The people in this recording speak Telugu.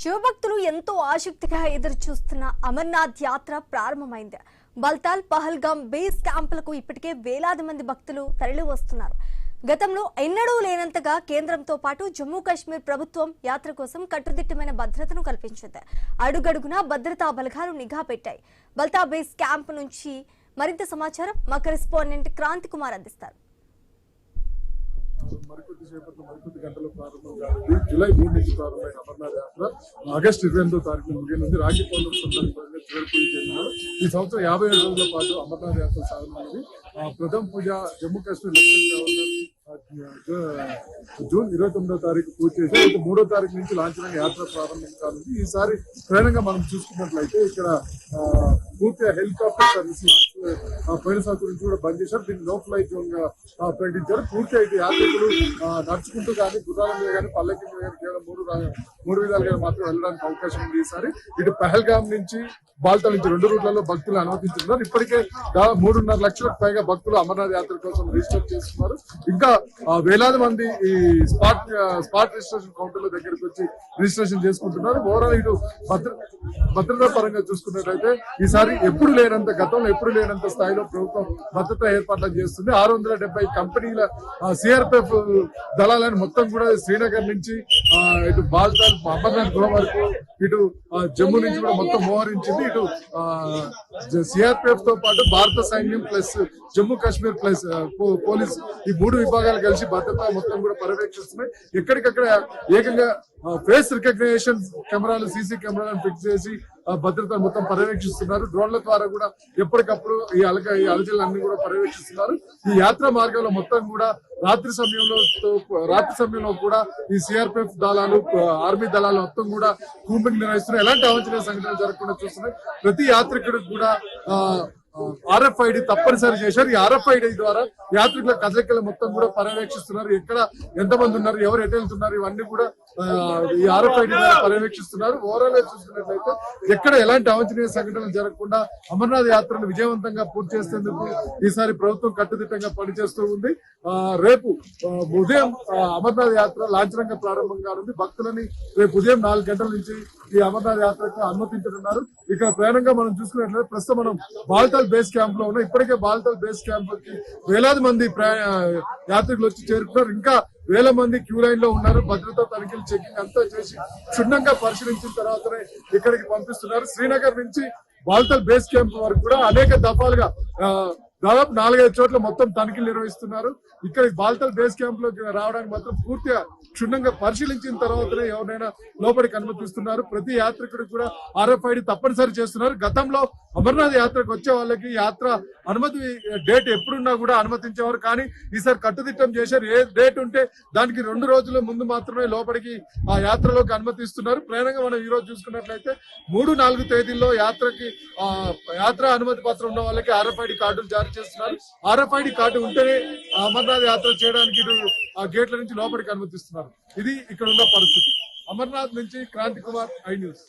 శివభక్తులు ఎంతో ఆసక్తిగా ఎదురు చూస్తున్న అమర్నాథ్ యాత్ర ప్రారంభమైంది. బల్తాల్ పహల్గామ్ బేస్ క్యాంపులకు ఇప్పటికే వేలాది మంది భక్తులు తరలి వస్తున్నారు. గతంలో ఎన్నడూ లేనంతగా కేంద్రంతో పాటు జమ్మూ కాశ్మీర్ ప్రభుత్వం యాత్ర కోసం కట్టుదిట్టమైన భద్రతను కల్పించింది. అడుగడుగునా భద్రతా బలగాలు నిఘా పెట్టాయి. బల్తా బేస్ క్యాంప్ నుంచి మరింత సమాచారం మా కరెస్పాండెంట్ క్రాంతి కుమార్ అందిస్తారు. మరికొద్ది గంటల ప్రారంభం కానుంది. జూలై 3 నుంచి ప్రారంభమైన అమర్నాథ్ యాత్ర ఆగస్టు 28వ తారీఖున ముగియనుంది. రాఖీ పౌర్ణమి సందర్భంగా చివరి జరిగినారు. ఈ సంవత్సరం 57 రోజుల పాటు అమర్నాథ్ యాత్ర సాగనున్నది. ప్రథమ పూజ జమ్మూ కాశ్మీర్ జూన్ 29వ తారీఖు పూర్తి చేసి 3వ తారీఖు నుంచి లాంఛనంగా యాత్ర ప్రారంభించాలని. ఈసారి ప్రయాణంగా మనం చూసుకున్నట్లయితే ఇక్కడ పూర్తిగా హెలికాప్టర్ సర్వీస్ పోయిన సంవత్సరం నుంచి కూడా బంద్ చేశారు. దీన్ని నో ఫ్లై జోన్ గా ప్రకటించారు. పూర్తిగా ఇటు యాత్రికులు నడుచుకుంటూ కానీ గుర్రాల మీద కానీ పల్లకి మీద కానీ కేవలం మూడు విధాలుగా మాత్రం వెళ్ళడానికి అవకాశం ఉంది. ఈసారి ఇటు పహల్గామ్ నుంచి బాల్తాల్ నుంచి 2 రూట్లలో భక్తులు అనుమతించుతున్నారు. ఇప్పటికే 3.5 లక్షలకు పైగా భక్తులు అమర్నాథ్ యాత్ర కోసం రిజిస్టర్ చేసుకున్నారు. ఇంకా వేలాది మంది ఈ స్పాట్ రిజిస్ట్రేషన్ కౌంటర్ల దగ్గరికి వచ్చి రిజిస్ట్రేషన్ చేసుకుంటున్నారు. ఓవరాల్ ఇటు భద్రతా పరంగా చూసుకున్నట్లయితే ఈసారి గతంలో ఎప్పుడు లేనంత స్థాయిలో ప్రభుత్వం భద్రతా ఏర్పాట్లు చేస్తుంది. 670 కంపెనీల సిఆర్పిఎఫ్ దళాలను మొత్తం కూడా శ్రీనగర్ నుంచి ఇటు బాల్తాల్ అమర్నాథ్ గుహ వరకు ఇటు జమ్మూ నుంచి కూడా మొత్తం మోహరించింది. ఇటు సిఆర్పిఎఫ్ తో పాటు భారత సైన్యం plus Jammu Kashmir plus police ఈ 3 విభాగాలు కలిసి భద్రత మొత్తం కూడా పర్యవేక్షిస్తున్నాయి. ఎక్కడికక్కడ ఏకంగా ఫేస్ రికగ్నిషన్ కెమెరాలు సీసీ కెమెరాలను ఫిక్స్ చేసి భద్రత మొత్తం పర్యవేక్షిస్తున్నారు. డ్రోన్ల ద్వారా కూడా ఎప్పటికప్పుడు ఈ అలజలన్నీ కూడా పర్యవేక్షిస్తున్నారు. ఈ యాత్రా మార్గంలో మొత్తం కూడా రాత్రి సమయంలో కూడా ఈ సిఆర్పిఎఫ్ దళాలు ఆర్మీ దళాలు మొత్తం కూడా కూంబింగ్ నిర్వహిస్తున్నాయి. ఎలాంటి అవాంఛనీయ సంఘటనలు జరగకుండా చూస్తున్నాయి. ప్రతి యాత్రికుడికి కూడా RFID తప్పనిసరి చేశారు. ఈ RFID ద్వారా యాత్రికుల కదలికలు మొత్తం కూడా పర్యవేక్షిస్తున్నారు. ఎక్కడ ఎంతమంది ఉన్నారు, ఎవరు ఎటు వెళ్తున్నారు, ఇవన్నీ కూడా ఈ RFID ద్వారా పర్యవేక్షిస్తున్నారు. ఓవరాల్ గా చూసుకున్నట్లయితే ఎక్కడ ఎలాంటి అవాంఛనీయ సంఘటనలు జరగకుండా అమర్నాథ్ యాత్రను విజయవంతంగా పూర్తి చేసేందుకు ఈసారి ప్రభుత్వం కట్టుదిట్టంగా పనిచేస్తూ ఉంది. రేపు ఉదయం అమర్నాథ్ యాత్ర లాంఛనంగా ప్రారంభం కానుంది. భక్తులని రేపు ఉదయం 4 గంటల నుంచి ఈ అమర్నాథ్ యాత్రకు అనుమతించనున్నారు. ఇక్కడ ప్రయాణంగా మనం చూసుకున్నట్లయితే ప్రస్తుతం మనం బాల్తాల్ బేస్ క్యాంప్ లో ఉన్నాం. ఇప్పటికే బాల్తాల్ బేస్ క్యాంప్ కి వేలాది మంది యాత్రికులు వచ్చి చేరుకున్నారు. ఇంకా వేల మంది క్యూ లైన్ లో ఉన్నారు. భద్రతా తనిఖీలు చెకింగ్ అంతా చేసి క్షుణ్ణంగా పరిశీలించిన తర్వాతనే ఇక్కడికి పంపిస్తున్నారు. శ్రీనగర్ నుంచి బాల్తాల్ బేస్ క్యాంప్ వరకు కూడా అనేక దఫాలుగా దాదాపు 4-5 చోట్ల మొత్తం తనిఖీలు నిర్వహిస్తున్నారు. ఇక్కడ బాల్తాల్ బేస్ క్యాంప్ లోకి రావడానికి మాత్రం పూర్తిగా క్షుణ్ణంగా పరిశీలించిన తర్వాతనే ఎవరైనా లోపలికి అనుమతిస్తున్నారు. ప్రతి యాత్రికుడికి కూడా RFID తప్పనిసరి చేస్తున్నారు. గతంలో అమర్నాథ్ యాత్రకు వచ్చే వాళ్ళకి యాత్ర అనుమతి డేట్ ఎప్పుడున్నా కూడా అనుమతించేవారు. కానీ ఈసారి కట్టుదిట్టం చేశారు. ఏ డేట్ ఉంటే దానికి 2 రోజుల ముందు మాత్రమే లోపలికి ఆ యాత్రలోకి అనుమతిస్తున్నారు. ప్రయాణంగా మనం ఈ రోజు చూసుకున్నట్లయితే 3-4 తేదీల్లో యాత్ర అనుమతి పత్రం ఉన్న వాళ్ళకి RFID కార్డులు జారీ చేస్తున్నారు. RFID కార్డు ఉంటేనే అమర్నాథ్ యాత్ర చేయడానికి ఆ గేట్ల నుంచి లోపలికి అనుమతిస్తున్నారు. ఇది ఇక్కడ ఉన్న పరిస్థితి. అమర్నాథ్ నుంచి క్రాంతి కుమార్, ఐ న్యూస్.